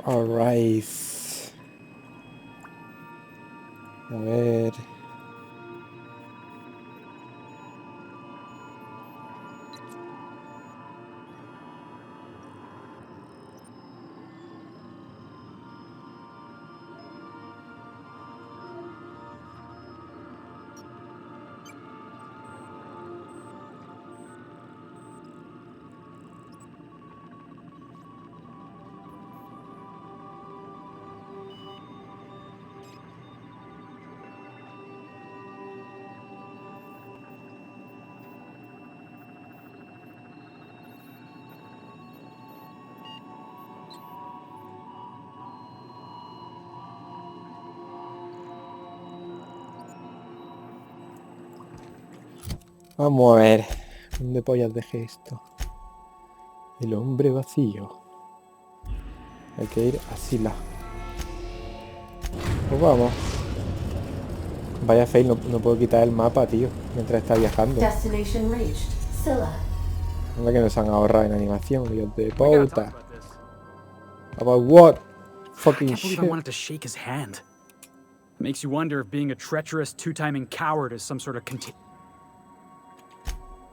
Alright. A ver. Vamos a ver. ¿Dónde pollas dejé esto? El hombre vacío. Hay que ir a Sila. Pues vamos. Vaya fail, no puedo quitar el mapa, tío, mientras está viajando. Destination reached. Scylla. Anda que nos han ahorrado en animación, Dios de puta. About what? Fucking I can't believe I shit. wanted to shake his hand. Makes you wonder if being a treacherous, two-timing coward is some sort of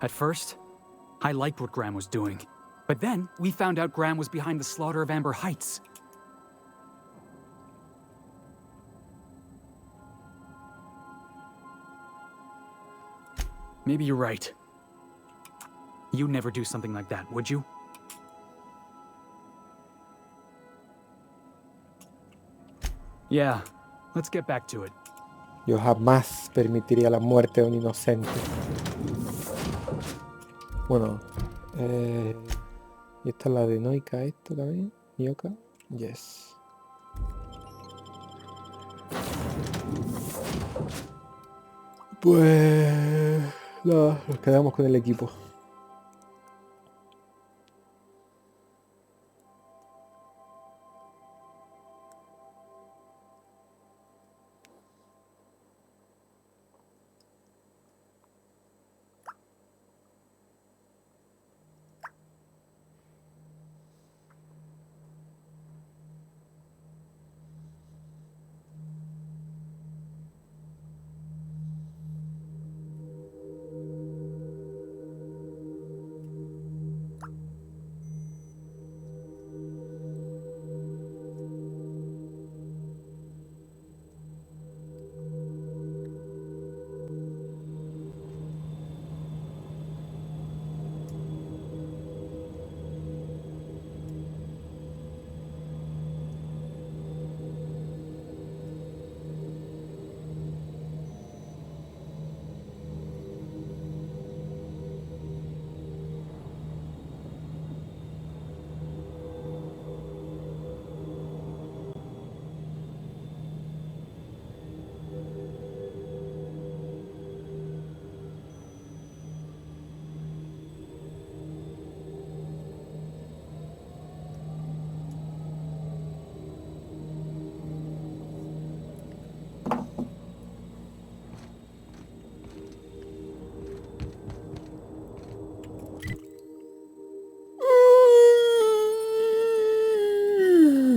At first, I liked what Graham was doing. But then, we found out Graham was behind the slaughter of Amber Heights. Maybe you're right. You'd never do something like that, would you? Yeah, let's get back to it. Yo jamás permitiría la muerte de un inocente. Bueno, y esta es la de Noika, esto también. Nioka, yes. Pues nada, nos quedamos con el equipo.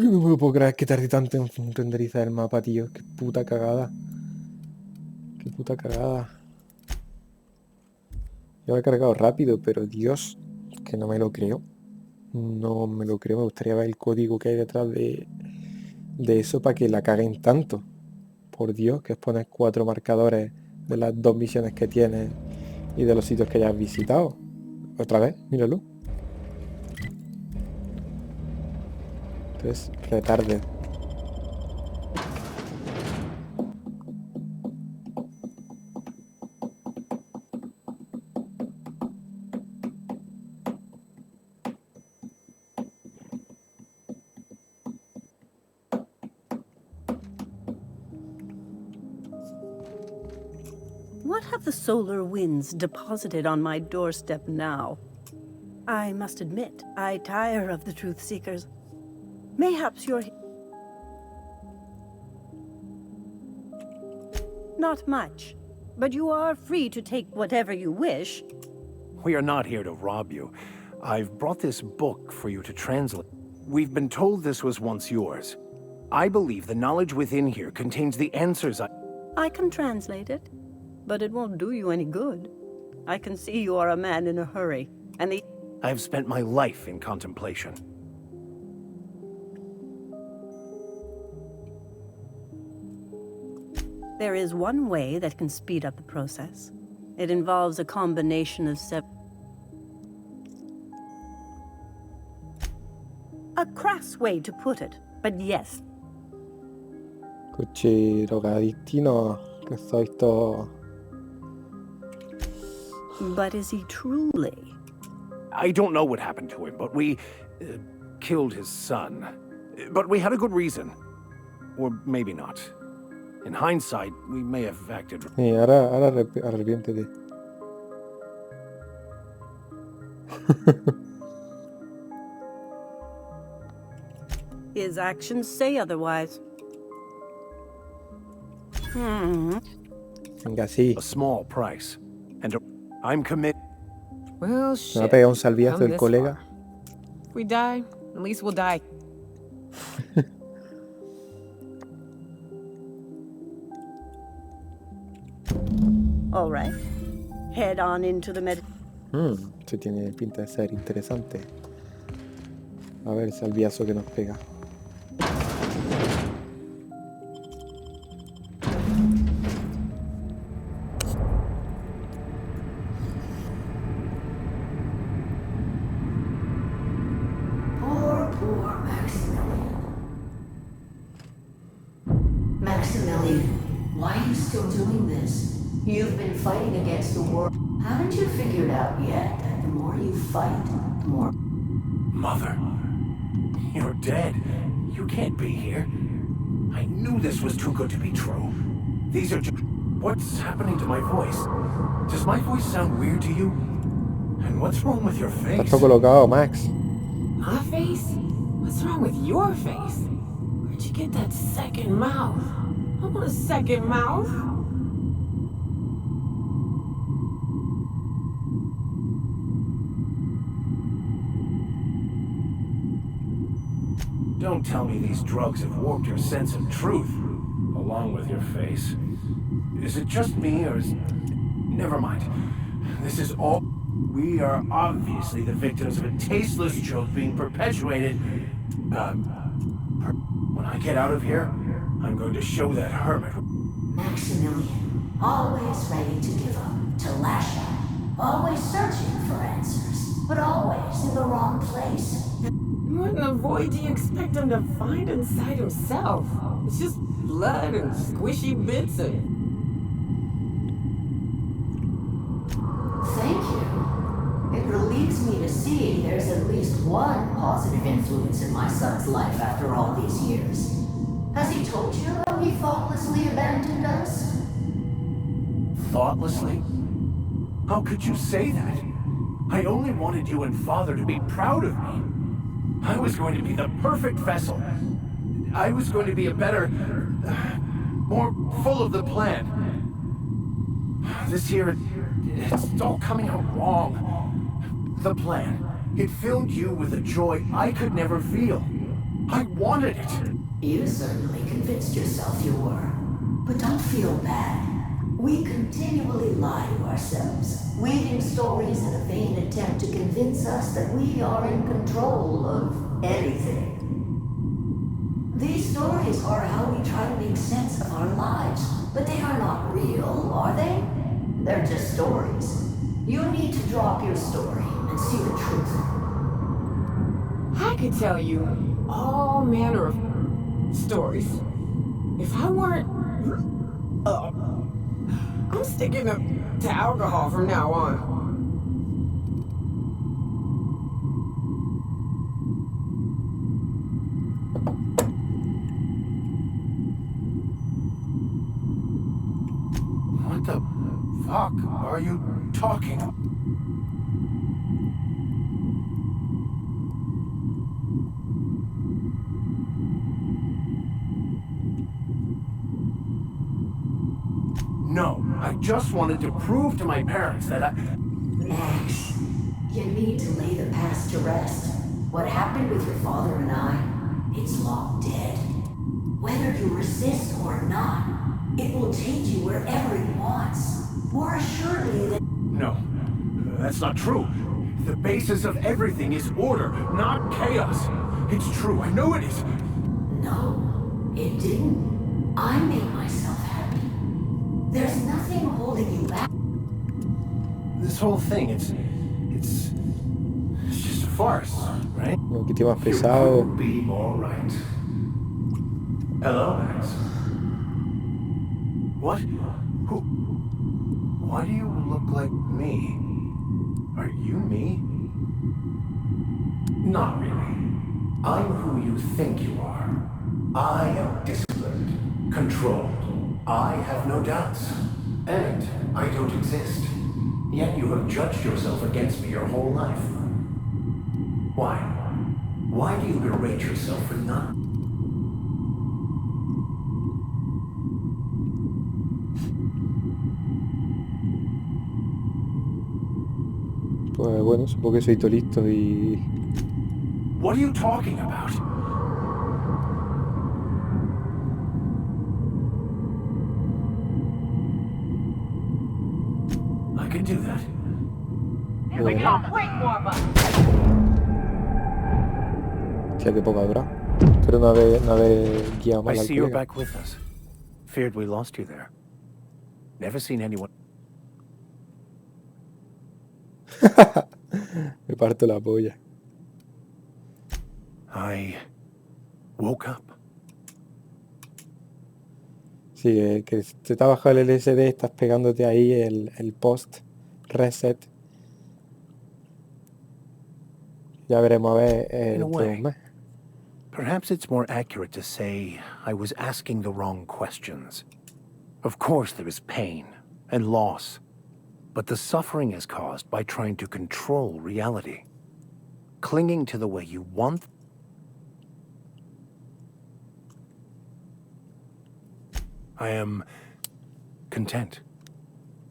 No me lo puedo creer que tardé tanto en renderizar el mapa, tío. Qué puta cagada. Qué puta cagada. Yo lo he cargado rápido, pero Dios, que no me lo creo. No me lo creo. Me gustaría ver el código que hay detrás de eso para que la caguen tanto. Por Dios, que os pones 4 marcadores de las 2 misiones que tienes y de los sitios que hayas visitado. Otra vez, míralo. Entonces, retarde. What have the solar winds deposited on my doorstep now? I must admit, I tire of the truth seekers. Mayhaps you're... Not much, but you are free to take whatever you wish. We are not here to rob you. I've brought this book for you to translate. We've been told this was once yours. I believe the knowledge within here contains the answers I can translate it, but it won't do you any good. I can see you are a man in a hurry, and I have spent my life in contemplation. There is one way that can speed up the process. It involves a combination of a crass way to put it, but yes. Escuché drogadicti, no, que soy todo... But is he truly? I don't know what happened to him, but we killed his son. But we had a good reason. Or maybe not. In hindsight, we may have acted... Sí, ahora arrepiéntete. His actions say otherwise. Venga, sí. A small price. And I'm committed. Well, Me shit. va a pegar un salviazo Come el this colega. far. If we die, at least we'll die. All right. Head on into the Se tiene pinta de ser interesante. A ver el salviazo que nos pega. Poor Maximilian. Maximilian, why are you still doing this? You've been fighting against the war. Haven't you figured out yet that the more you fight, the more... Mother, you're dead. You can't be here. I knew this was too good to be true. These are just... What's happening to my voice? Does my voice sound weird to you? And what's wrong with your face? Está todo colocado, Max. My face? What's wrong with your face? Where'd you get that second mouth? I want a second mouth. Don't tell me these drugs have warped your sense of truth, along with your face. Is it just me, or is... Never mind. This is all... We are obviously the victims of a tasteless joke being perpetuated. When I get out of here, I'm going to show that hermit... Maximilian, always ready to give up, to lash out, always searching for answers, but always in the wrong place. What in the void do you expect him to find inside himself? It's just blood and squishy bits and... Thank you. It relieves me to see there's at least one positive influence in my son's life after all these years. Has he told you how he thoughtlessly abandoned us? Thoughtlessly? How could you say that? I only wanted you and Father to be proud of me. I was going to be the perfect vessel. I was going to be a better... more full of the plan. This year, it's all coming out wrong. The plan. It filled you with a joy I could never feel. I wanted it. You certainly convinced yourself you were. But don't feel bad. We continually lie to ourselves, weaving stories in a vain attempt to convince us that we are in control of anything. These stories are how we try to make sense of our lives, but they are not real, are they? They're just stories. You need to drop your story and see the truth. I could tell you all manner of stories. If I weren't... I'm sticking to alcohol from now on. What the fuck are you talking about? No, I just wanted to prove to my parents that Max, you need to lay the past to rest. What happened with your father and I, it's long dead. Whether you resist or not, it will take you wherever it wants. More assuredly than... No, that's not true. The basis of everything is order, not chaos. It's true, I know it is. No, it didn't. I made myself happy. There's nothing holding you back. This whole thing, it's just a farce, right? Un poquito más You pesado. couldn't be more right. Hello, Max. What? Who? Why do you look like me? Are you me? Not really. I'm who you think you are. I am disciplined, controlled. I have no doubts. And I don't exist. Yet you have judged yourself against me your whole life. Why? Why do you berate yourself for not? Pues bueno, supongo que soy todo listo y... What are you talking about? I can do that. Hostia, qué poca dura. Pero no haber guiado I mal al see you're colega. back with us. Feared we lost you there. Never seen anyone. Me parto la polla. I woke up. Sí, que te está bajando el LSD, estás pegándote ahí el post reset. Ya veremos a ver In a dentro de un way. mes. Perhaps it's more accurate to say I was asking the wrong questions. Of course there is pain and loss, but the suffering is caused by trying to control reality. Clinging to the way you want. I am content.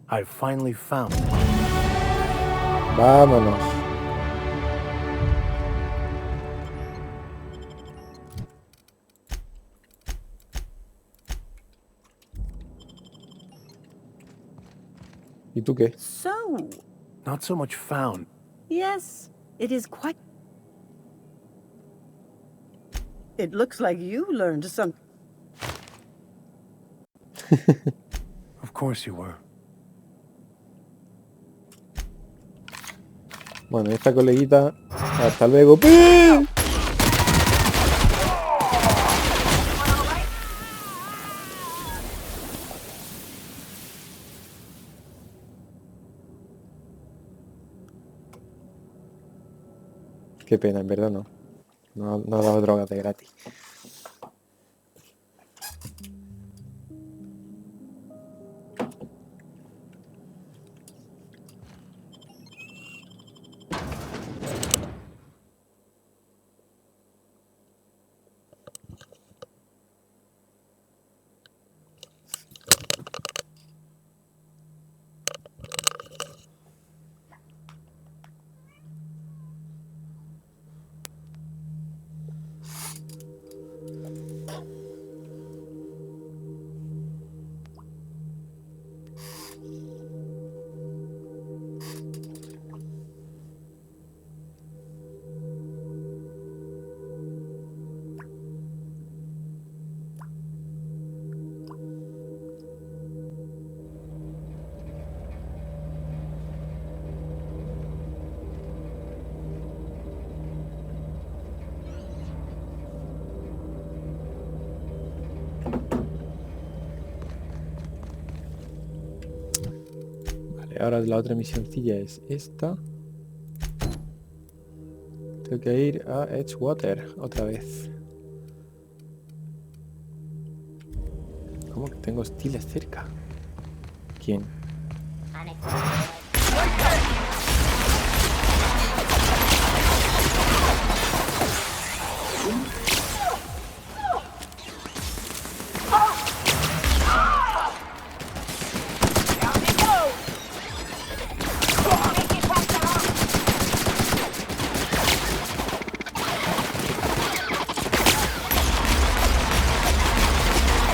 I've finally found. Vámonos. ¿Y tú qué? So, Not so much found. yes, it is quite... It looks like you learned something. Of course you were. Bueno, esta coleguita. Hasta luego. ¡Pi! Qué pena, en verdad no. No ha dado drogas de gratis. Ahora la otra misioncilla es esta. Tengo que ir a Edgewater otra vez. ¿Cómo que tengo hostiles cerca? ¿Quién?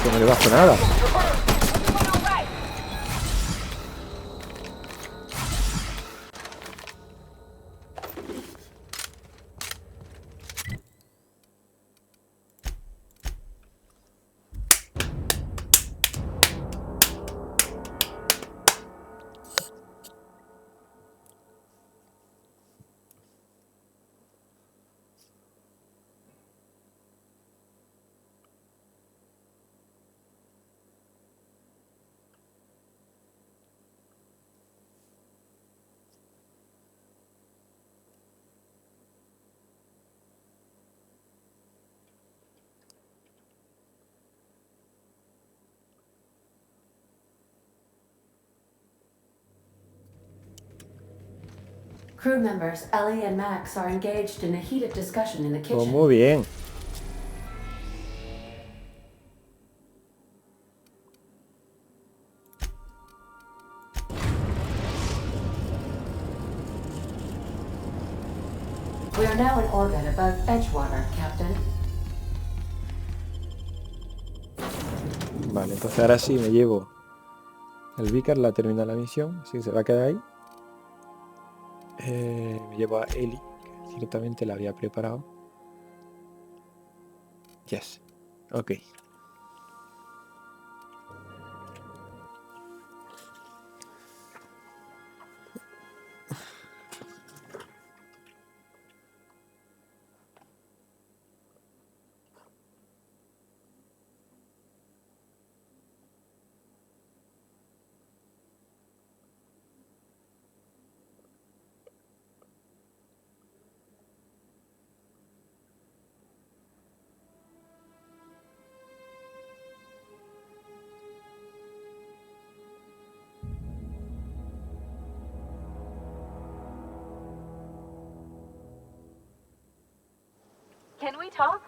Que no le bajo nada. Crew members Ellie and Max are engaged in a heated discussion in the Pues kitchen. muy bien. We are now in orbit above Edgewater, Captain. Vale, entonces ahora sí me llevo el Vicar, la termina la misión, así que se va a quedar ahí. Me llevo a Ellie, que ciertamente la había preparado. Yes. Ok. Can we talk?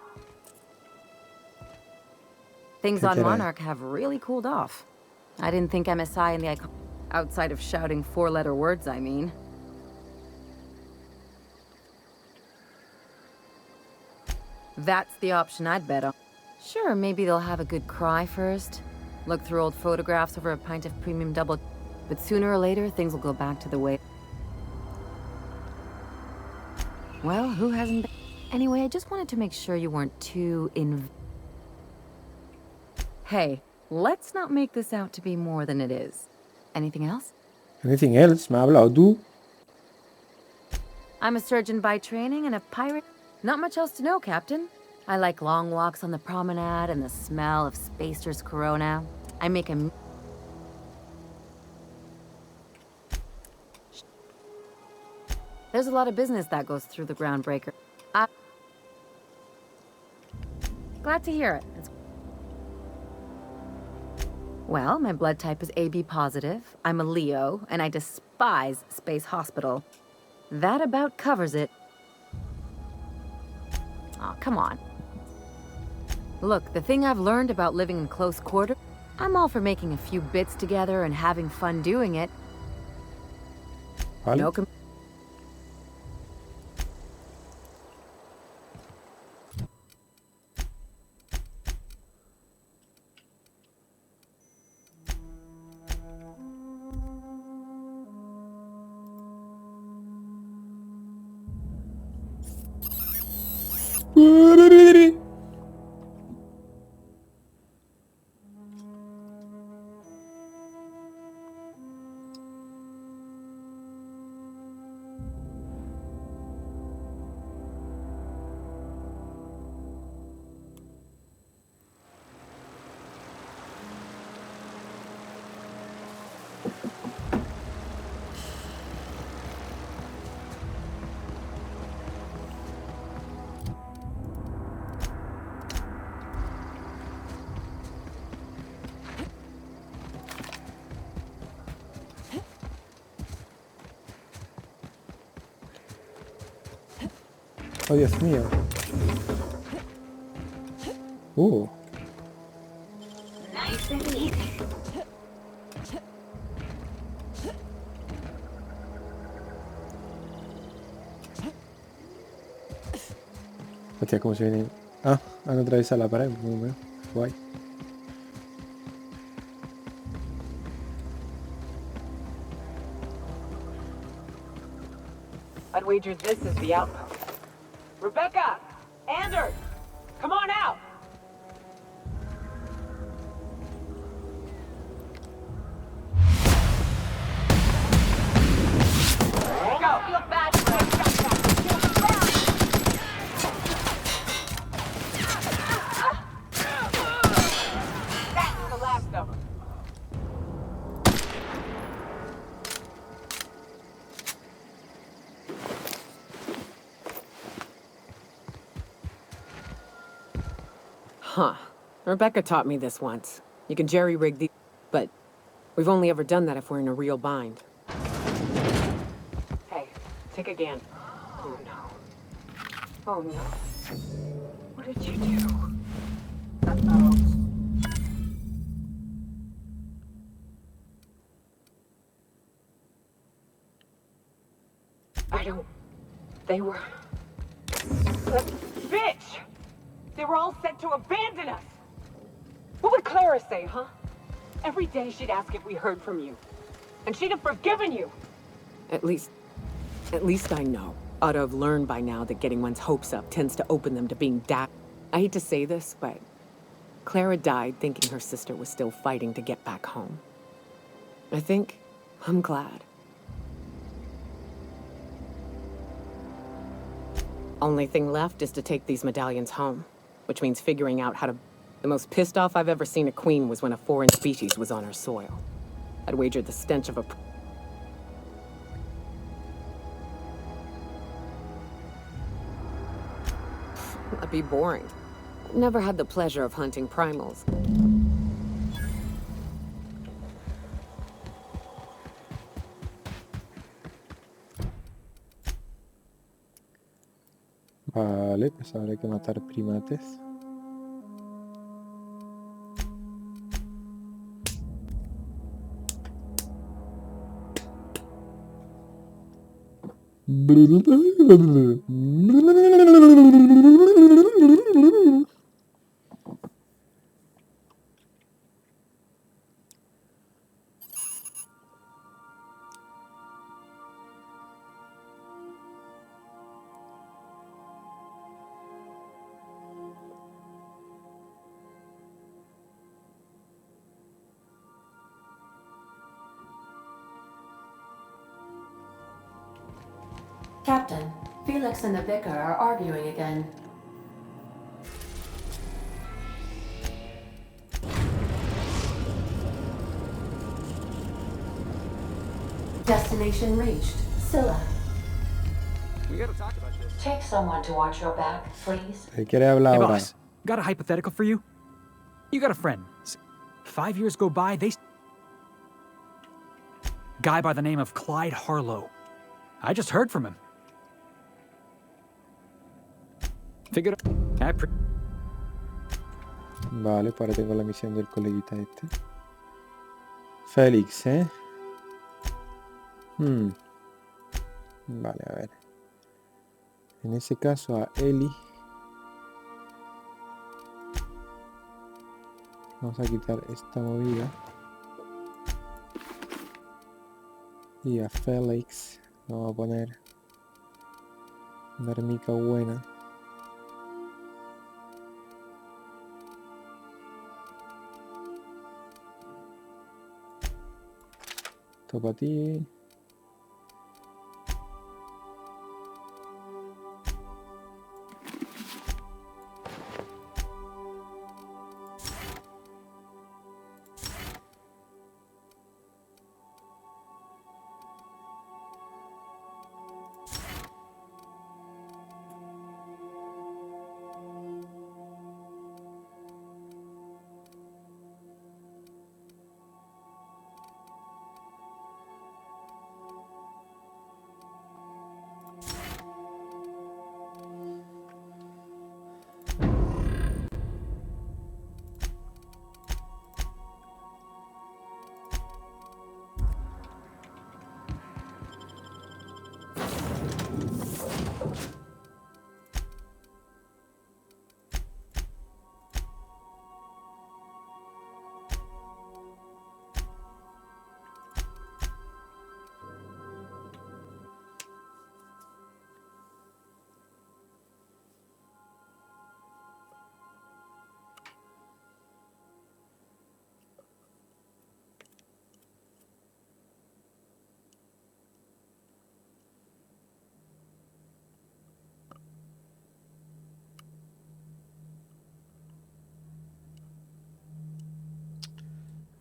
Things ¿Qué on quiere? Monarch have really cooled off. I didn't think MSI and the icon... Outside of shouting four-letter words, I mean. That's the option I'd bet on. Sure, maybe they'll have a good cry first. Look through old photographs over a pint of premium double... But sooner or later, things will go back to the way... Well, who hasn't been... Anyway, I just wanted to make sure you weren't too Hey, let's not make this out to be more than it is. Anything else? Anything else? ¿Me has hablado tú? I'm a surgeon by training and a pirate. Not much else to know, Captain. I like long walks on the promenade and the smell of Spacer's Corona. I make a... There's a lot of business that goes through the Groundbreaker. Glad to hear it. Well, my blood type is AB positive. I'm a Leo, and I despise Space Hospital. That about covers it. Aw, come on. Look, the thing I've learned about living in close quarters, I'm all for making a few bits together and having fun doing it. Vale. No Oh, Dios mío. Nice and easy. Hostia, cómo se viene. Ah, han atravesado la pared. Muy bien. Guay. wager this is the outpost. Rebecca! Anders! Come on out! Go! Look back! That's the last of them. Huh. Rebecca taught me this once. You can jerry-rig the... But we've only ever done that if we're in a real bind. Hey, take again. Oh no. Oh no. What did you do? Uh-oh. I don't... They were... Bitch! They were all set to abandon us! What would Clara say, huh? Every day she'd ask if we heard from you. And she'd have forgiven you! At least I know. Ought to have learned by now that getting one's hopes up tends to open them to being I hate to say this, but Clara died thinking her sister was still fighting to get back home. I think I'm glad. Only thing left is to take these medallions home, which means figuring out how to... The most pissed off I've ever seen a queen was when a foreign species was on her soil. I'd wager the stench of a... That'd be boring. Never had the pleasure of hunting primals. Vale, pues habrá que matar primates. Captain, Felix and the Vicar are arguing again. Destination reached. Scylla. We gotta talk about this. Take someone to watch your back, please. ¿Qué quiere hablar Hey, ahora? boss. Got a hypothetical for you? You got a friend. 5 years go by, Guy by the name of Clyde Harlow. I just heard from him. Figured... Vale, pues ahora tengo la misión del coleguita este. Félix, ¿eh? Vale, a ver. En ese caso a Ellie. Vamos a quitar esta movida. Y a Félix vamos a poner una armica buena. Esto para ti.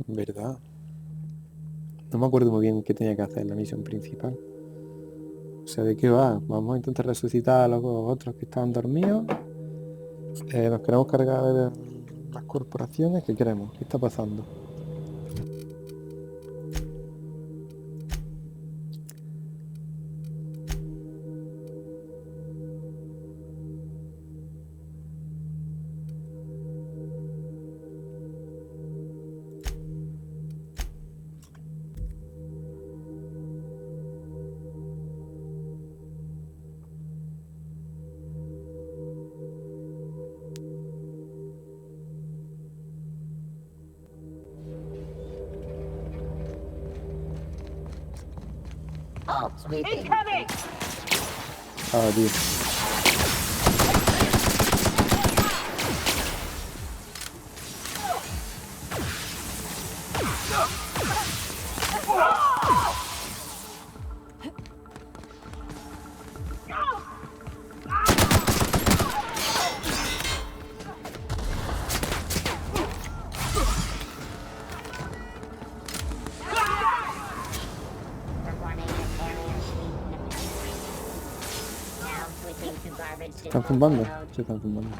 ¿Verdad? No me acuerdo muy bien qué tenía que hacer en la misión principal. O sea, ¿de qué va? Vamos a intentar resucitar a los otros que estaban dormidos. Nos queremos cargar de las corporaciones. ¿Qué queremos? ¿Qué está pasando? Oh, sweetie. Incoming! Ah, tío. ¿Se están zumbando? Se están zumbando.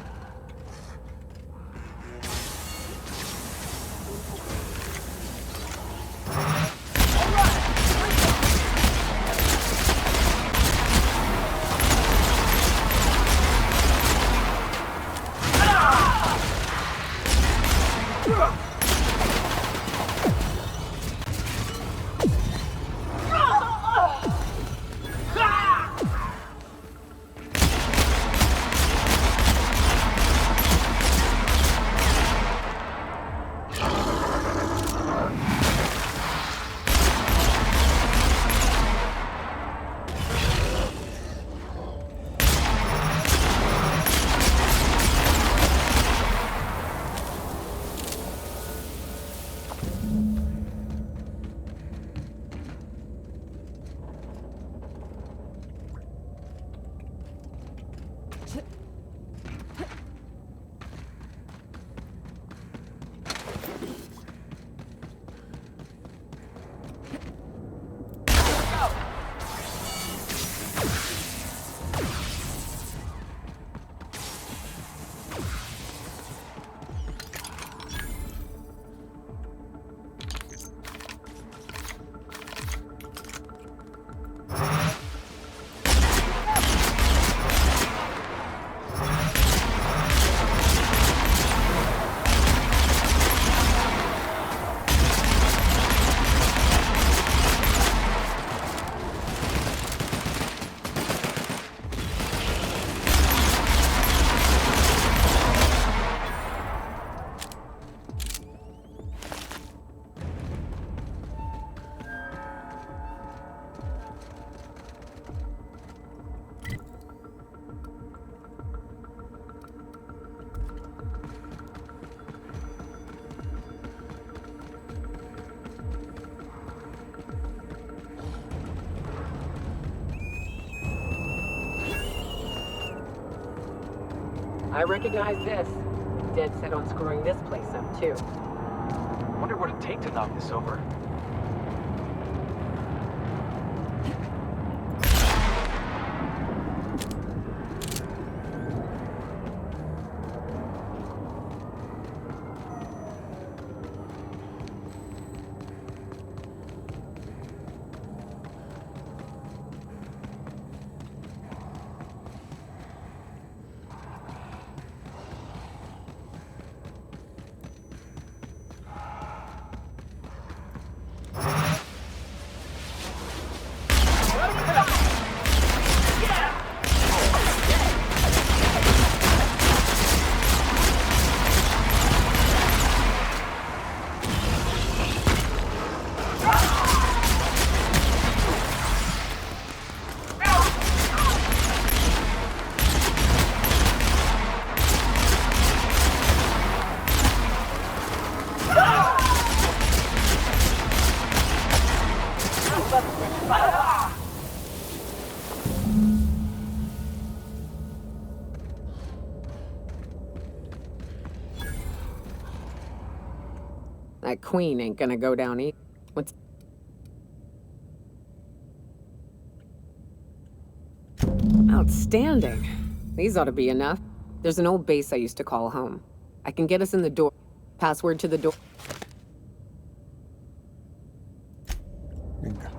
I recognize this. Dead set on screwing this place up, too. Wonder what it'd take to knock this over. That queen ain't gonna go down easy. What's... Outstanding. These ought to be enough. There's an old base I used to call home. I can get us in the door. Password to the door. Venga.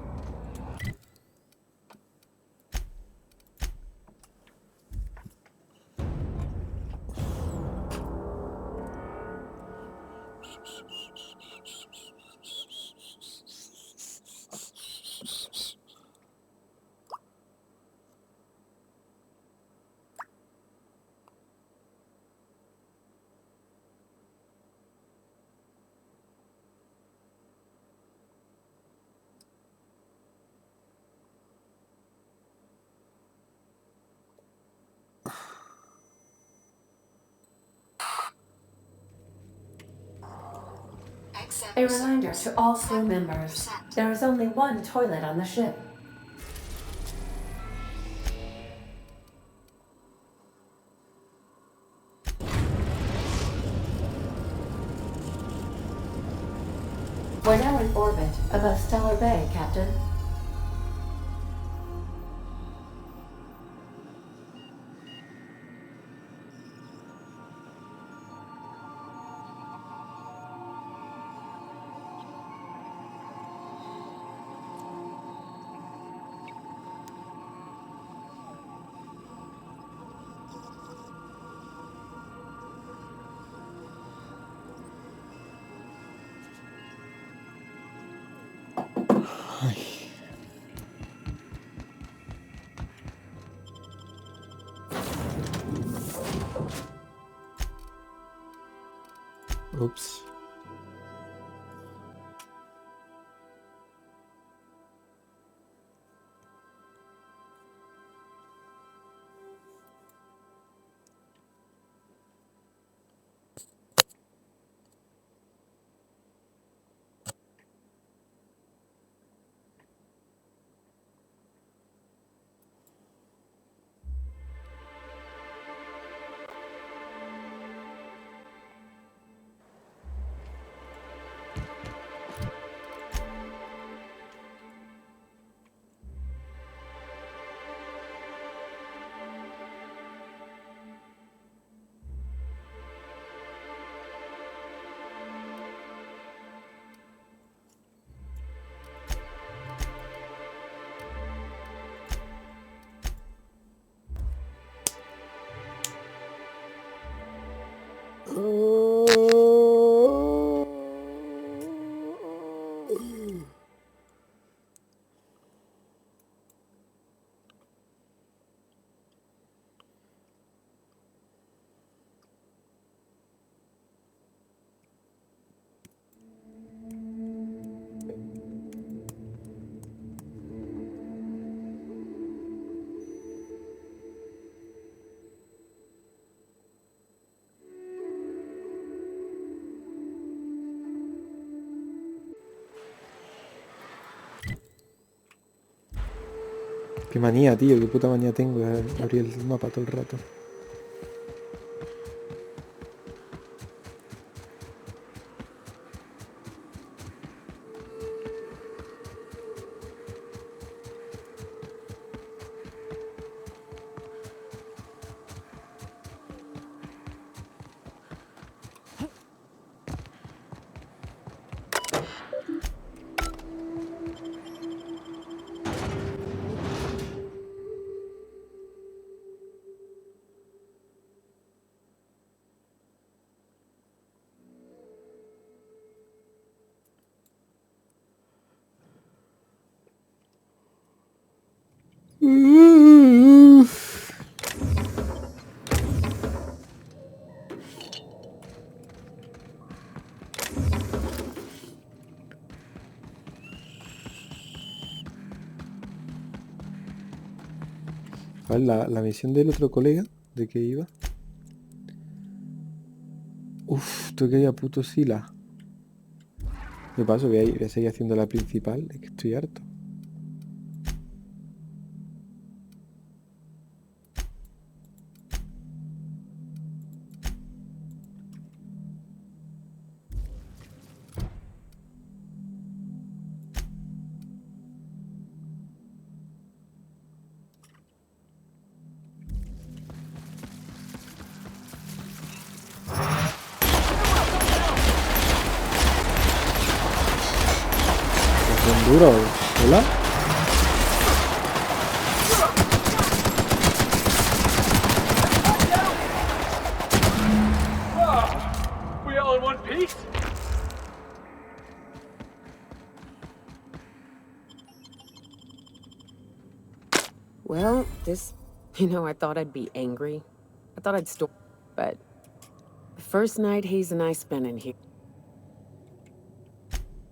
A reminder to all crew members, there is only one toilet on the ship. We're now in orbit above Stellar Bay, Captain. Ups. Qué manía, tío, qué puta manía tengo de abrir el mapa todo el rato. ¿Cuál es la misión del otro colega? ¿De qué iba? Uf, tengo que ir a puto Sila. Me paso, voy a seguir haciendo la principal, es que estoy harto. duro. ¿Hola? We all in one piece? Well, this... You know, I thought I'd be angry. I thought I'd storm... But... The first night Hayes and I spent in here...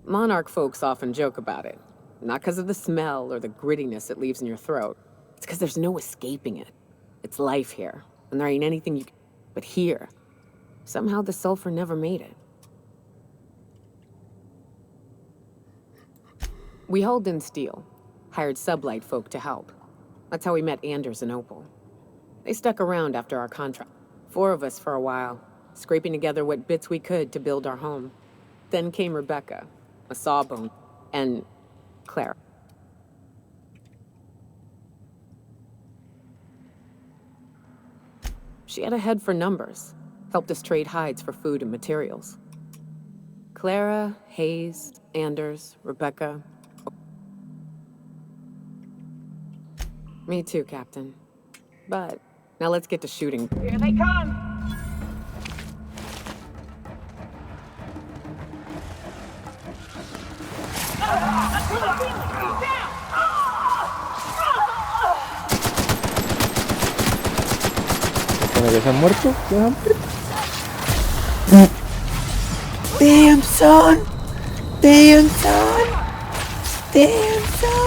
Monarch folks often joke about it. Not because of the smell or the grittiness it leaves in your throat. It's because there's no escaping it. It's life here, and there ain't anything you can... But here, somehow the sulfur never made it. We hauled in steel, hired sublight folk to help. That's how we met Anders and Opal. They stuck around after our contract. 4 of us for a while, scraping together what bits we could to build our home. Then came Rebecca, a sawbone, and Clara. She had a head for numbers, helped us trade hides for food and materials. Clara, Hayes, Anders, Rebecca. Me too, Captain. But now let's get to shooting. Here they come! ¿Cómo que se han muerto? ¿Los han muerto? Damn, son! Damn, son! Damn, son!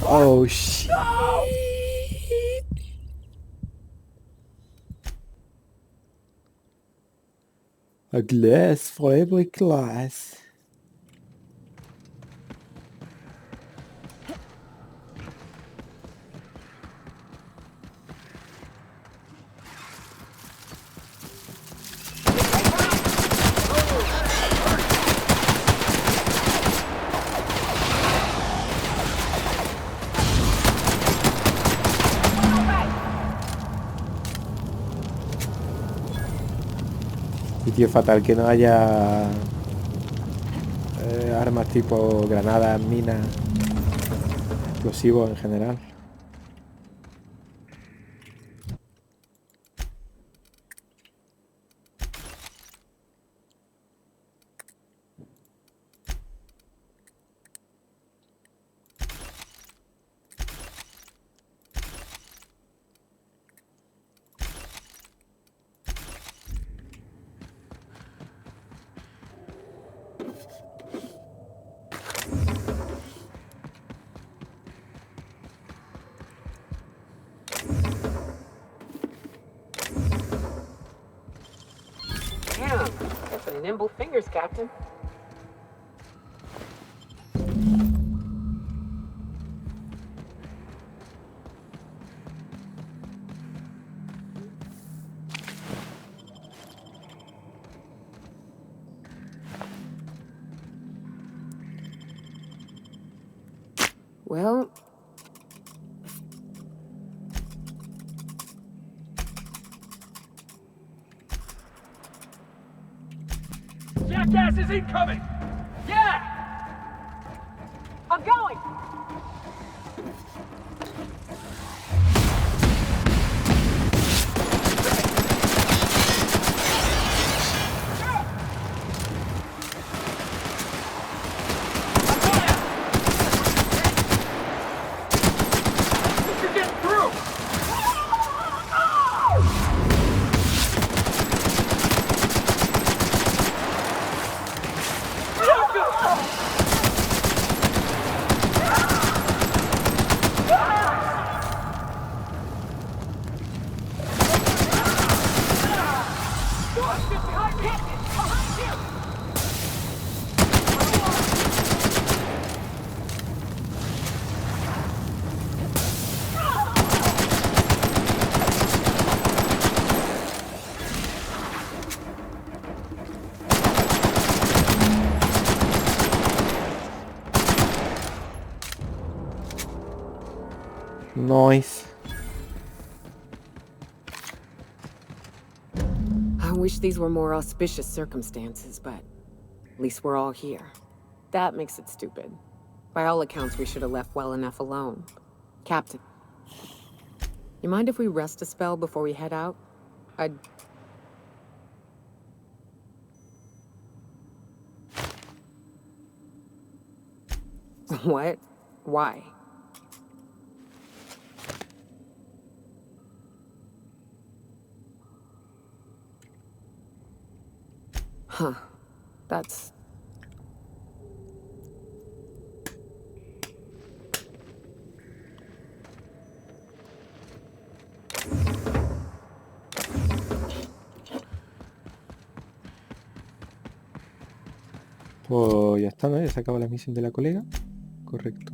Oh, shit. A glass for every glass. Y tío, fatal que no haya armas tipo granadas, minas, explosivos en general. Damn, got some nimble fingers, Captain. Well... Jackass is incoming! Yeah! I'm going! You're getting through! Nice. wish these were more auspicious circumstances, but at least we're all here. That makes it stupid. By all accounts, we should have left well enough alone. Captain, you mind if we rest a spell before we head out? I'd... What? Why? Huh. That's... Pues ya está, ¿no? Ya se acaba la misión de la colega. Correcto.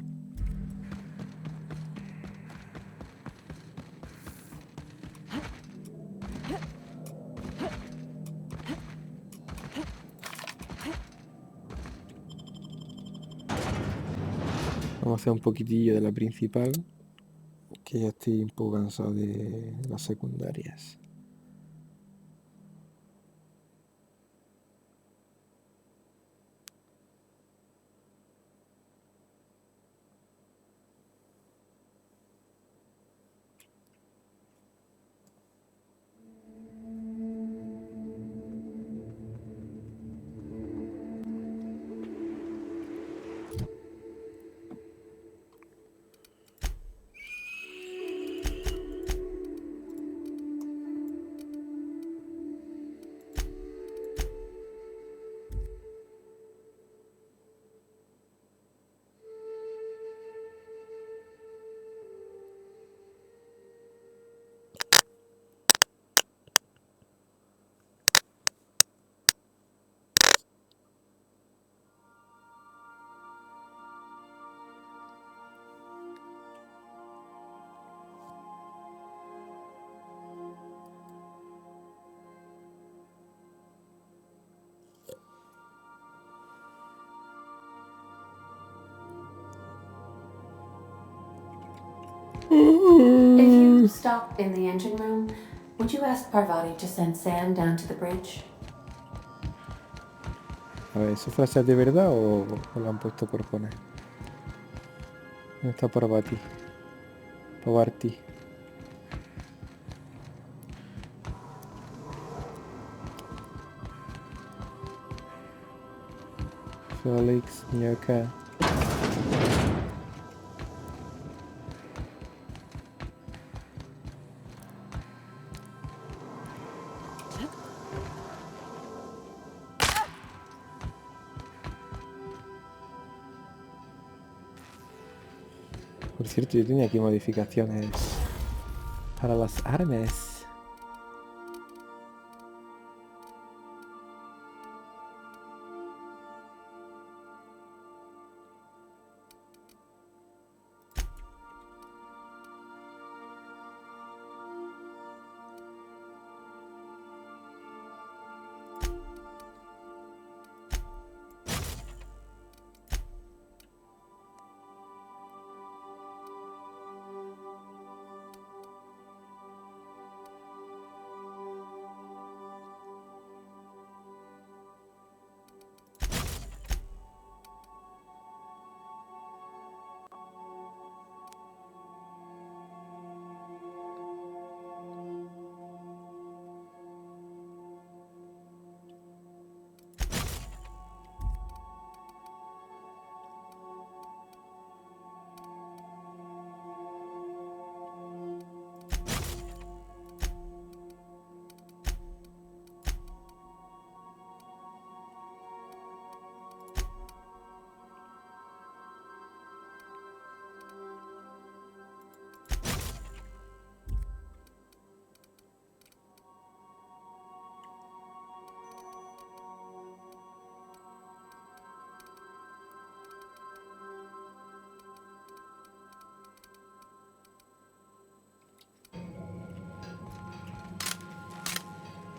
Vamos a hacer un poquitillo de la principal, que ya estoy un poco cansado de las secundarias. If you stop in the engine room, would you ask Parvati to send Sam down to the bridge? A ver, ¿eso frases de verdad o lo han puesto por poner? ¿Dónde está Parvati? Parvati. Felix, Nyaka. Por cierto, yo tenía aquí modificaciones para las armas.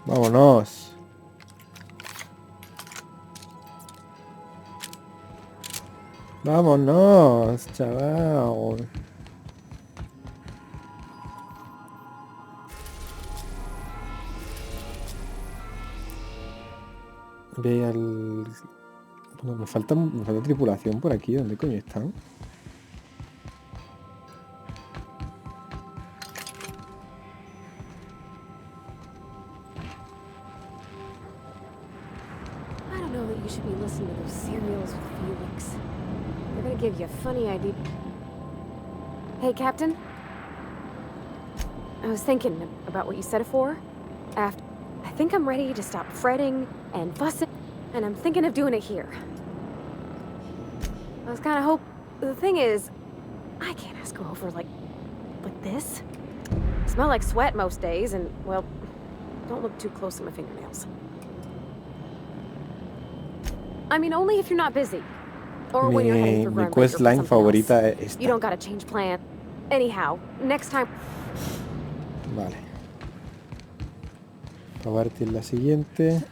Vámonos. Vámonos, chaval. Ve al... Bueno, me falta tripulación por aquí. ¿Dónde coño están? I don't know that you should be listening to those serials with Felix. They're gonna give you a funny idea. Hey, Captain? I was thinking about what you said before. I think I'm ready to stop fretting and fussing, and I'm thinking of doing it here. I was kind of the thing is, I can't ask her over like this. I smell like sweat most days, and, well, don't look too close at my fingernails. I mean, only if you're not busy. Or when you're heading for Mi Groundbreaker for questline something favorita else. es esta. You don't gotta change plan. Anyhow, next time... Vale. Probarte la siguiente.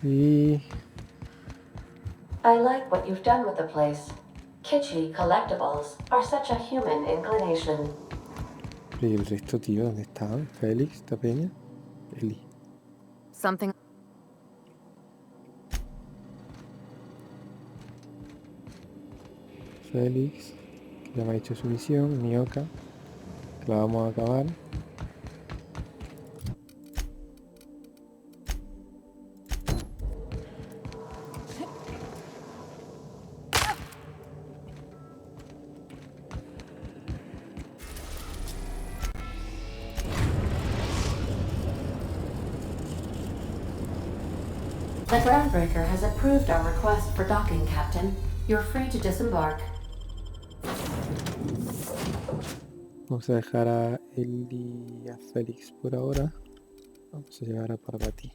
Y... I like what you've done with the place. Kitschy collectibles are such a human inclination. ¿Y el resto, tío? ¿Dónde están? ¿Félix? ¿Esta peña? Eli. Something. Félix, que ya me ha hecho su misión. Nioka, que la vamos a acabar. The Groundbreaker has approved our request for docking, Captain. You're free to disembark. Vamos a dejar a Eli y a Félix por ahora. Vamos a llevar a Parvati.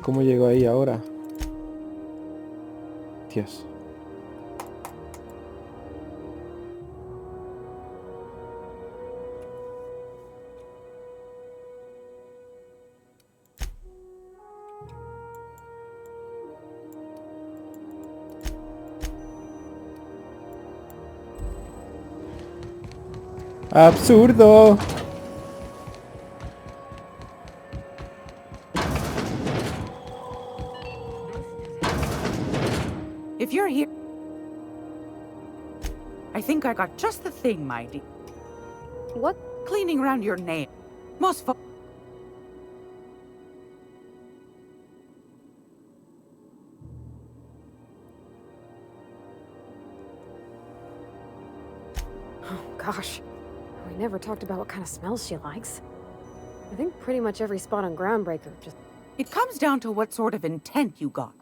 ¿Cómo llego ahí ahora? Dios. ¡Absurdo! If you're here... I think I got just the thing, my dear. What? Cleaning around your nail. Most fo- Oh, gosh. We never talked about what kind of smells she likes. I think pretty much every spot on Groundbreaker just... It comes down to what sort of intent you got.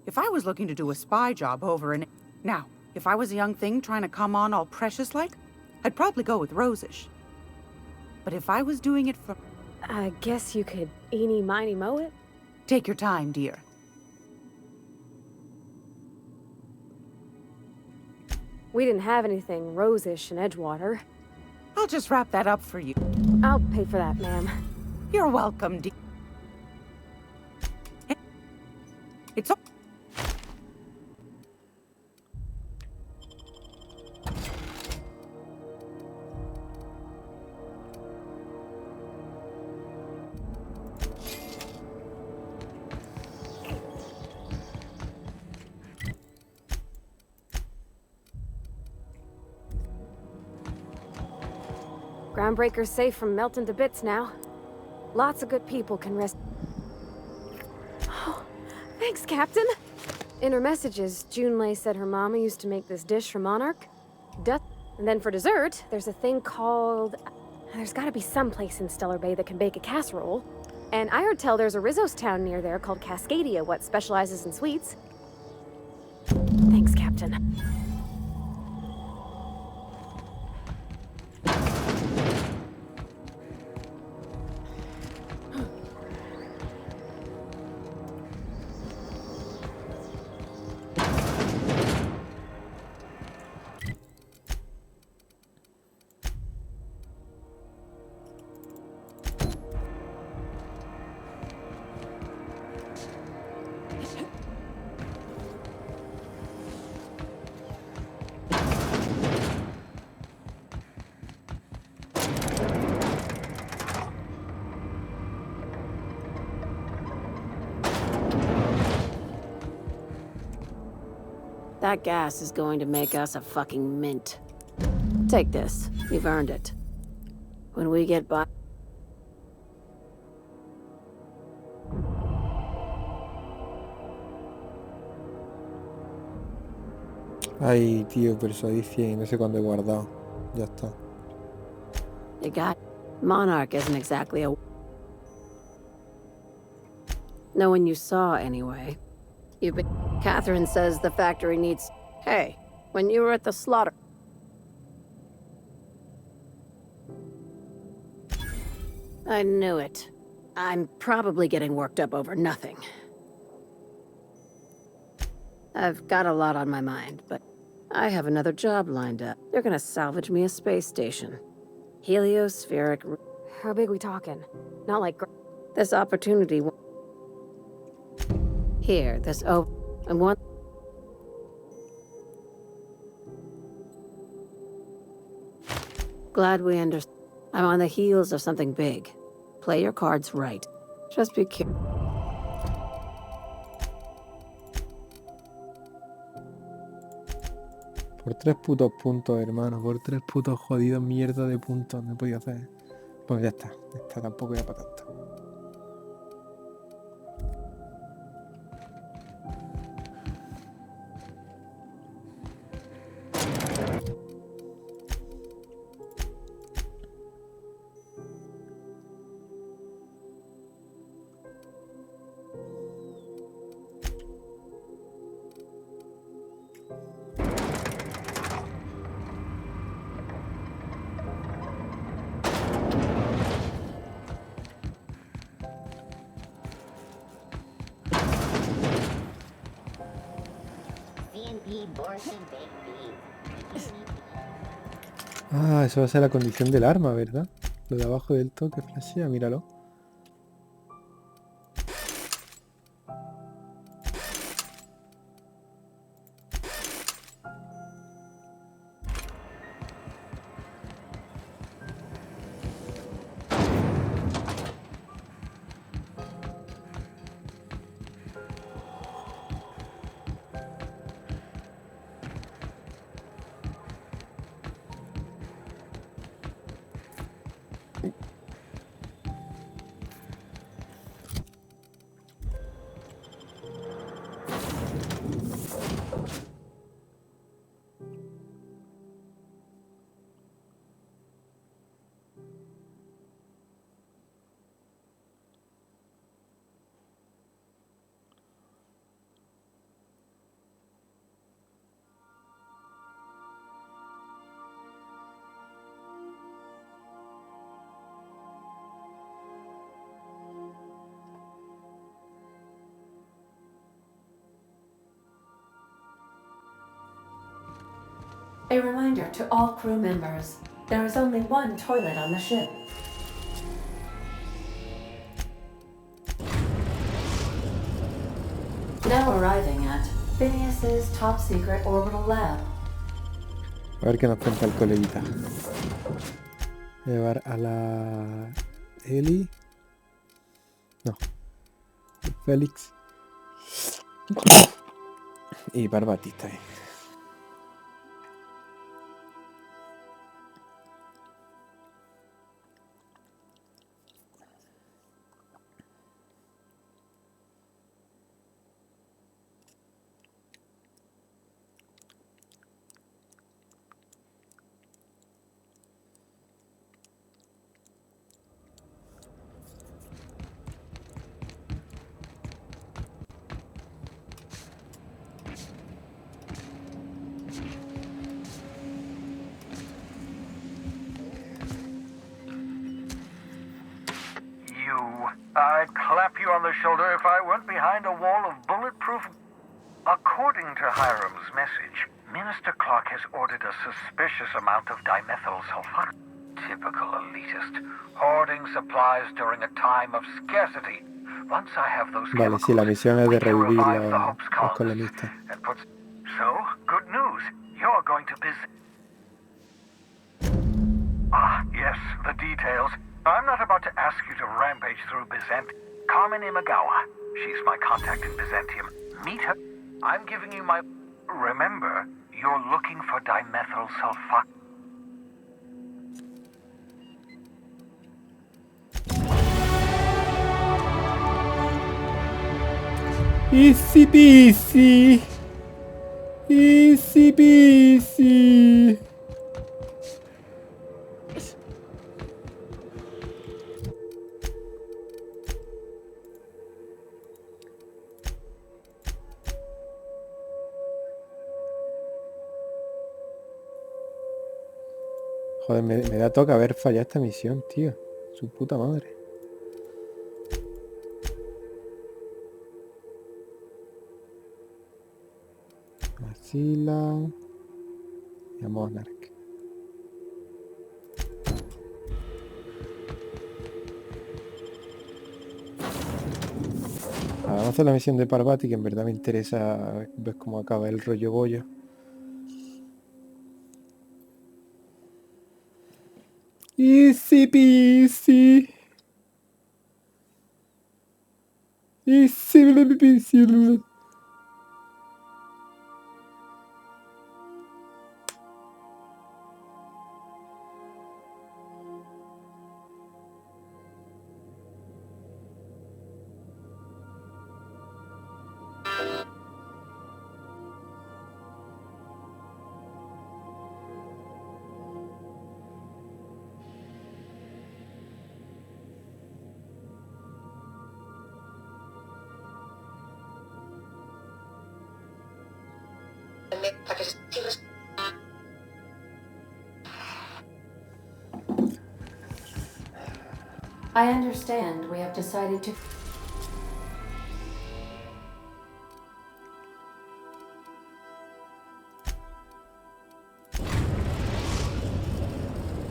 If I was looking to do a spy job over in... Now, if I was a young thing trying to come on all precious-like, I'd probably go with Rosish. But if I was doing it for... I guess you could eeny, miny, moe it? Take your time, dear. We didn't have anything rosish in Edgewater. I'll just wrap that up for you. I'll pay for that, ma'am. You're welcome, dear. It's all... Groundbreaker's safe from melting to bits now. Lots of good people can rest... Oh, thanks, Captain. In her messages, Junlei said her mama used to make this dish for Monarch. And then for dessert, there's a thing called... There's gotta be some place in Stellar Bay that can bake a casserole. And I heard tell there's a Rizos town near there called Cascadia, what specializes in sweets. Thanks, Captain. That gas is going to make us a fucking mint. Take this. You've earned it. When we get by... Ay, tío, persuadí 100 y no sé cuándo he guardado. Ya está. You got... Monarch isn't exactly a... No one you saw, anyway. You've been... Catherine says the factory needs... Hey, when you were at the slaughter... I knew it. I'm probably getting worked up over nothing. I've got a lot on my mind, but I have another job lined up. They're gonna salvage me a space station. Heliospheric... How big we talking? Not like... This opportunity... Here, this and one... Glad we understand. I'm on the heels of something big. Play your cards right. Just be careful. Por 3 putos puntos, hermano. Por 3 putos jodidos mierda de puntos. No he podido hacer. Pues ya está. Esta tampoco era para tanto. Ah, eso va a ser la condición del arma, ¿verdad? Lo de abajo del toque flashea, míralo. A reminder to all crew members, there is only one toilet on the ship. Now arriving at Phineas's top secret orbital lab. A ver qué nos cuenta el coleguita. Llevar a la Eli. No. Félix. Y Barbatista. I'd clap you on the shoulder if I weren't behind a wall of bulletproof... According to Hiram's message, Minister Clark has ordered a suspicious amount of dimethyl sulfate. Typical elitist. Hoarding supplies during a time of scarcity. Once I have those Vale, sí, la misión es de revivir los colonistas. So, good news. You're going to visit... Ah, yes, the details. I'm not about to ask you to rampage through Byzantium. Carmen Imagawa. She's my contact in Byzantium. Meet her. I'm giving you my... Remember, you're looking for dimethyl sulfate. Easy peasy. Easy peasy. Joder, me da toca haber fallado esta misión, tío. Su puta madre. Asila y a Monarch. Vamos a hacer la misión de Parvati, que en verdad me interesa ver cómo acaba el rollo Goyo. Easy peasy. Easy peasy. I understand we have decided to...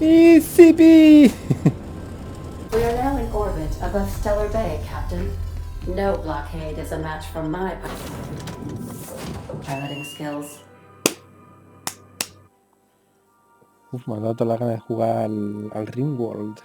Easy bee. We are now in orbit above Stellar Bay, Captain. No blockade is a match for my piloting skills. Uf, me ha dado toda la gana de jugar al Ringworld.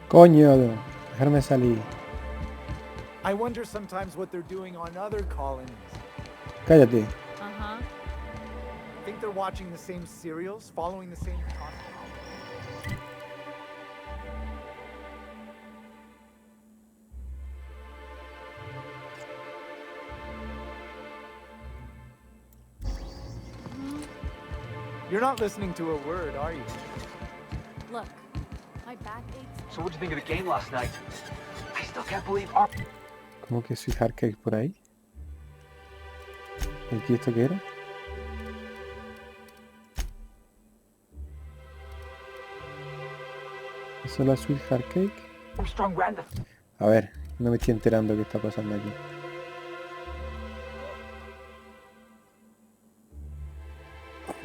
Coño, dejarme salir. I wonder sometimes what they're doing on other colonies. Cállate. Uh-huh. Think they're watching the same serials, following the same content? You're not listening to a word, are you? Look, my back aches. So what'd you think of the game last night? I still can't believe our... ¿Cómo que Sweet Heartcake por ahí? ¿Y esto qué era? ¿Eso es la Sweet Heartcake? A ver, no me estoy enterando qué está pasando aquí.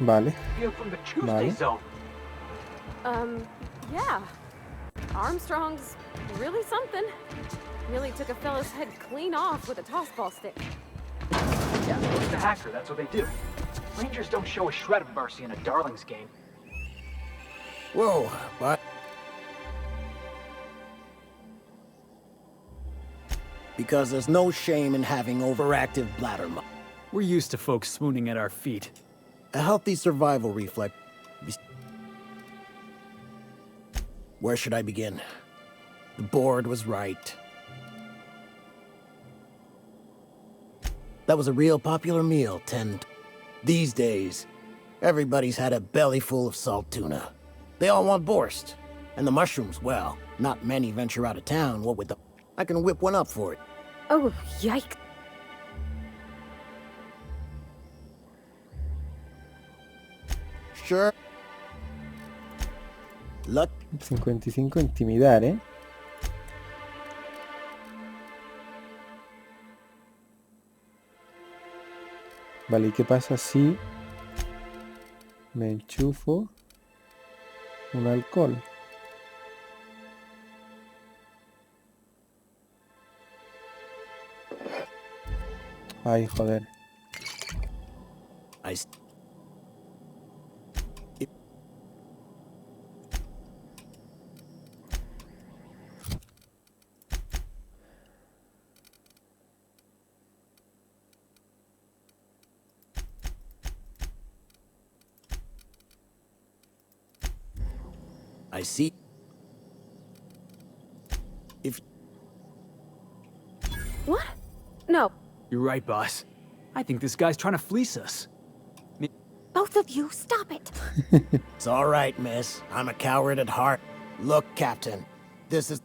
Vale. Vale. Yeah. Armstrong's really something. Nearly took a fella's head clean off with a tossball stick. Yeah, it's the hacker, that's what they do. Rangers don't show a shred of mercy in a Darlings game. Whoa, but... because there's no shame in having overactive bladder muscle. We're used to folks swooning at our feet. A healthy survival reflex. Where should I begin? The board was right. That was a real popular meal these days. Everybody's had a belly full of salt tuna. They all want borscht. And the mushrooms, well, not many venture out of town, what with the... I can whip one up for it. Oh, yikes. Sure. Luck. 55 intimidar, ¿eh? Vale, ¿y qué pasa si me enchufo un alcohol? Ay, joder. I see. What? No. You're right, boss. I think this guy's trying to fleece us. Both of you, stop it. It's all right, miss. I'm a coward at heart. Look, Captain, this is...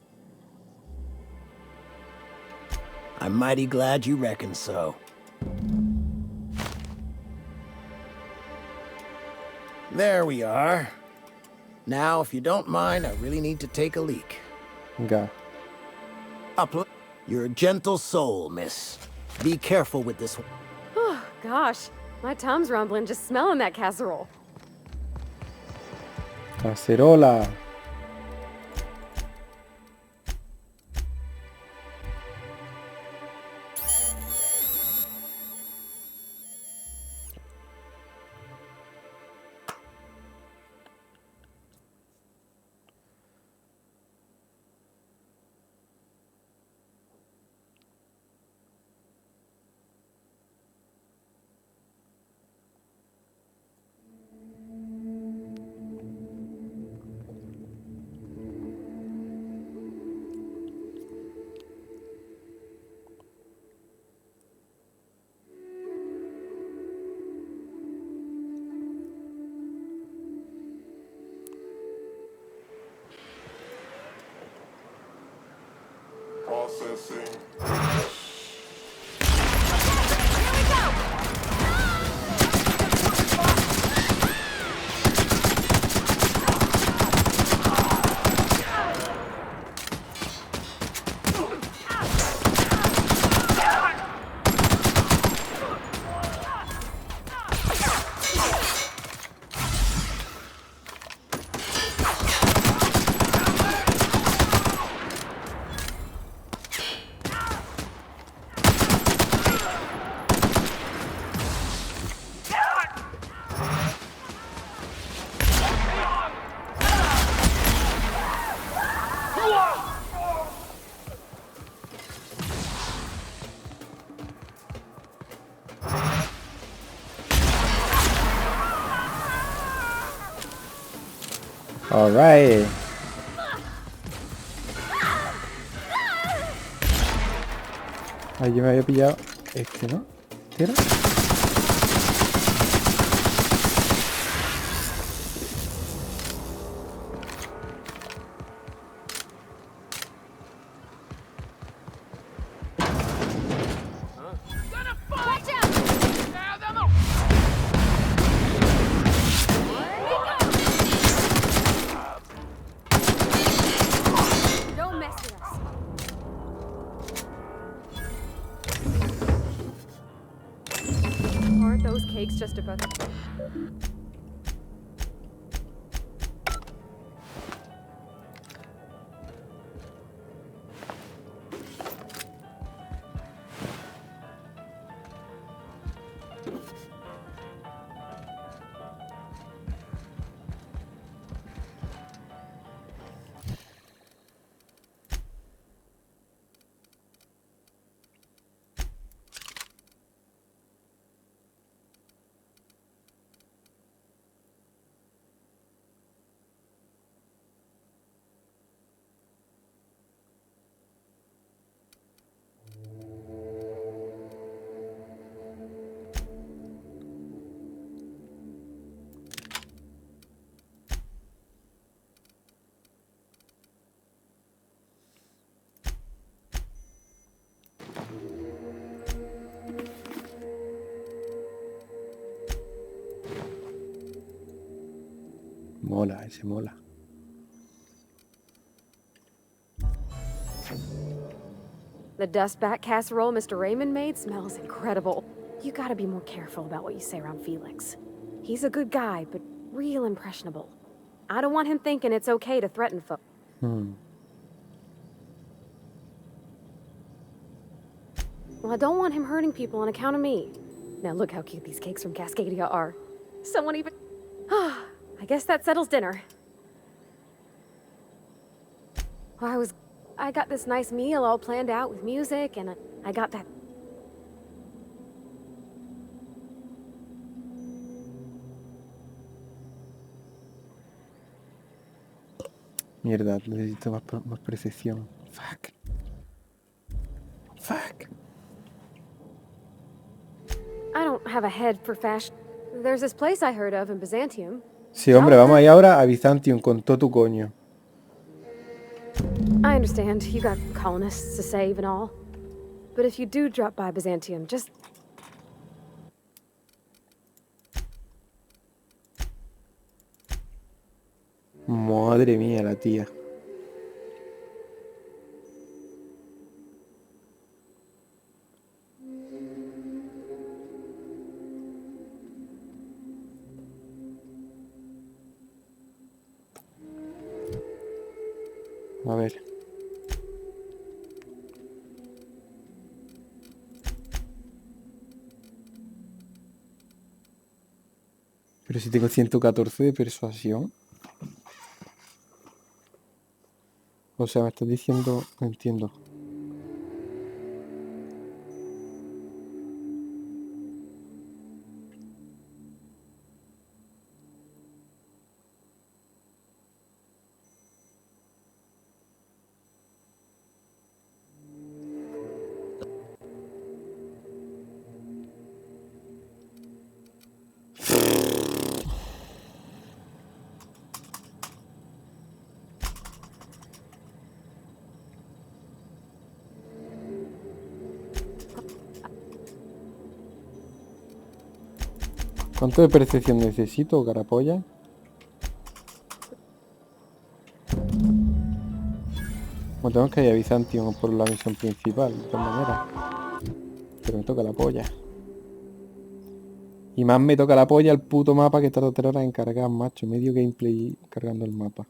I'm mighty glad you reckon so. There we are. Now, if you don't mind, I really need to take a leak. Okay. You're a gentle soul, miss. Be careful with this one. Oh, gosh. My tum's rumbling just smelling that casserole. Cacerola. Processing. All right. Ahí yo me había pillado este, ¿no? ¿Este era? Don't mess with us. Aren't those cakes just about... mola, ese mola. The dustbat casserole Mr. Raymond made smells incredible. You gotta be more careful about what you say around Felix. He's a good guy, but real impressionable. I don't want him thinking it's okay to threaten folks. Well, I don't want him hurting people on account of me. Now look how cute these cakes from Cascadia are. Someone even... I guess that settles dinner. Well, I got this nice meal all planned out with music, and I got that... Mierda, necesito más precisión. Fuck. Fuck. I don't have a head for fashion. There's this place I heard of in Byzantium. Sí, hombre, vamos ahí ahora a Byzantium con todo tu coño. I understand, you got colonists to save and all. But if you do drop by Byzantium, just... Madre mía, la tía. A ver. Pero si tengo 114 de persuasión. O sea, me estás diciendo... No entiendo. ¿Cuánto de percepción necesito, carapolla? Bueno, tenemos que ir a Byzantium por la misión principal, de todas maneras. Pero me toca la polla. Y más me toca la polla el puto mapa que tarda 3 horas en cargar, macho. Medio gameplay cargando el mapa.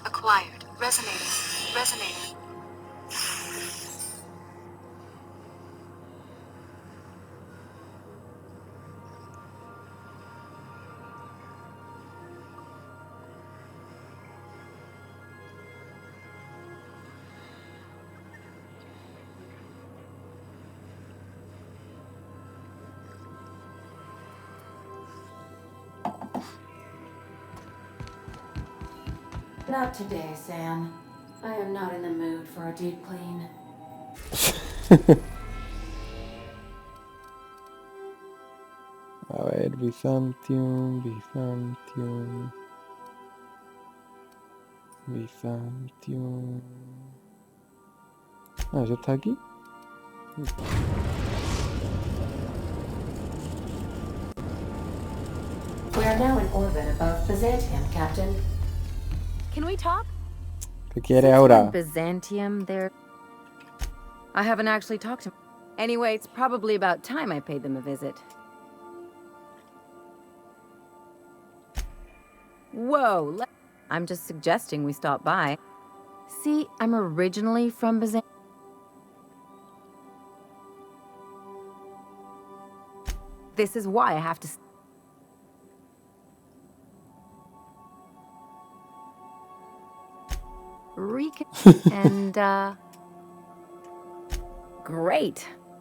Acquired. Resonating. Resonating. Not today, Sam. I am not in the mood for a deep clean. A ver, Byzantium, Byzantium. Byzantium. Ah, ¿ya está aquí? We are now in orbit above Byzantium, Captain. Can we talk? ¿Qué quiere ahora? Byzantium there. I haven't actually talked to him. Anyway, it's probably about time I paid them a visit. Whoa, I'm just suggesting we stop by. See, I'm originally from Byzantium. This is why I have to... Great.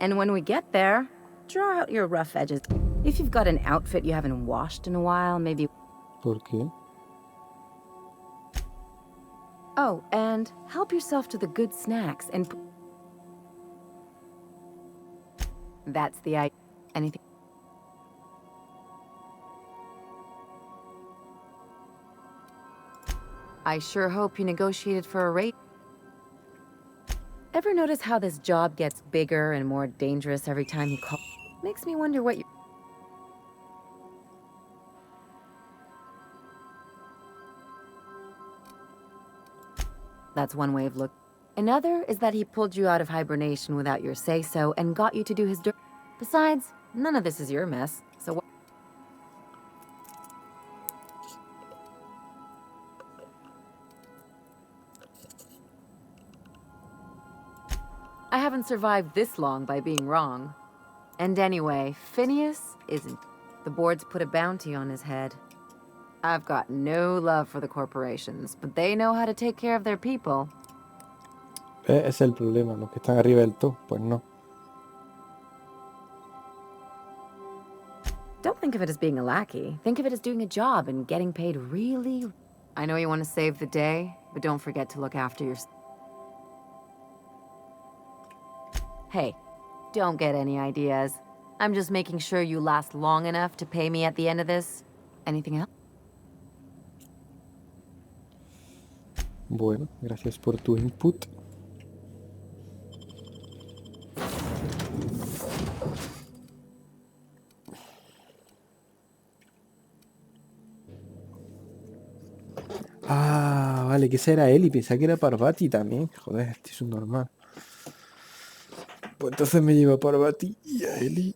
And when we get there, draw out your rough edges. If you've got an outfit you haven't washed in a while, maybe... ¿Por qué? Oh, and help yourself to the good snacks and... That's the idea. Anything... I sure hope you negotiated for a rate. Ever notice how this job gets bigger and more dangerous every time you call? Makes me wonder what you... That's one way of looking. Another is that he pulled you out of hibernation without your say-so and got you to do his dirt. Besides, none of this is your mess, so what? I haven't survived this long by being wrong. And anyway, Phineas isn't. The board's put a bounty on his head. I've got no love for the corporations, but they know how to take care of their people. Ese es el problema, los que están arriba del todo, pues no. Don't think of it as being a lackey. Think of it as doing a job and getting paid really... I know you want to save the day, but don't forget to look after yourself. Hey, don't get any ideas. I'm just making sure you last long enough to pay me at the end of this. Anything else? Bueno, gracias por tu input. Ah, vale, que ese era él y pensaba que era Parvati también. Joder, este es un normal. Pues entonces me lleva a Parvati y a Eli.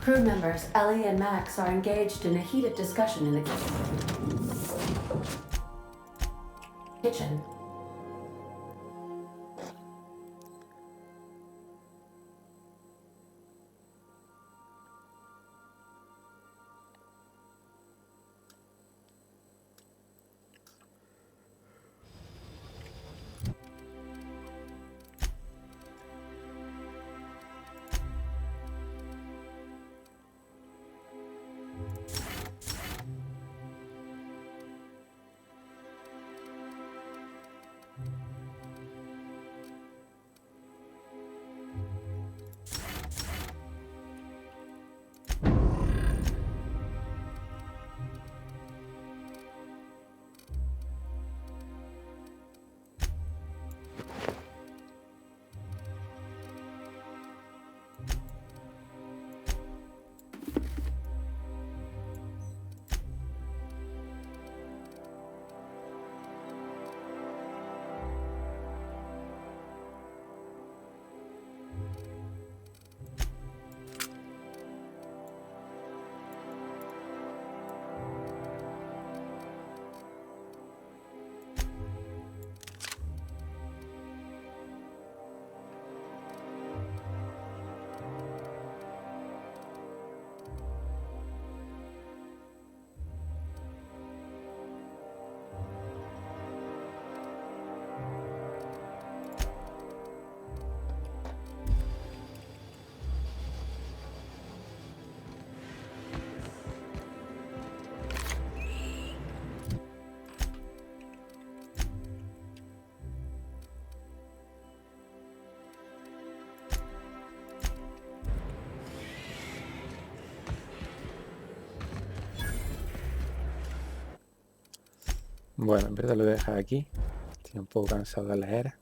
Crew members Ellie and Max are engaged in a heated discussion in the kitchen. Bueno, en verdad lo voy a dejar aquí. Estoy un poco cansado de leer.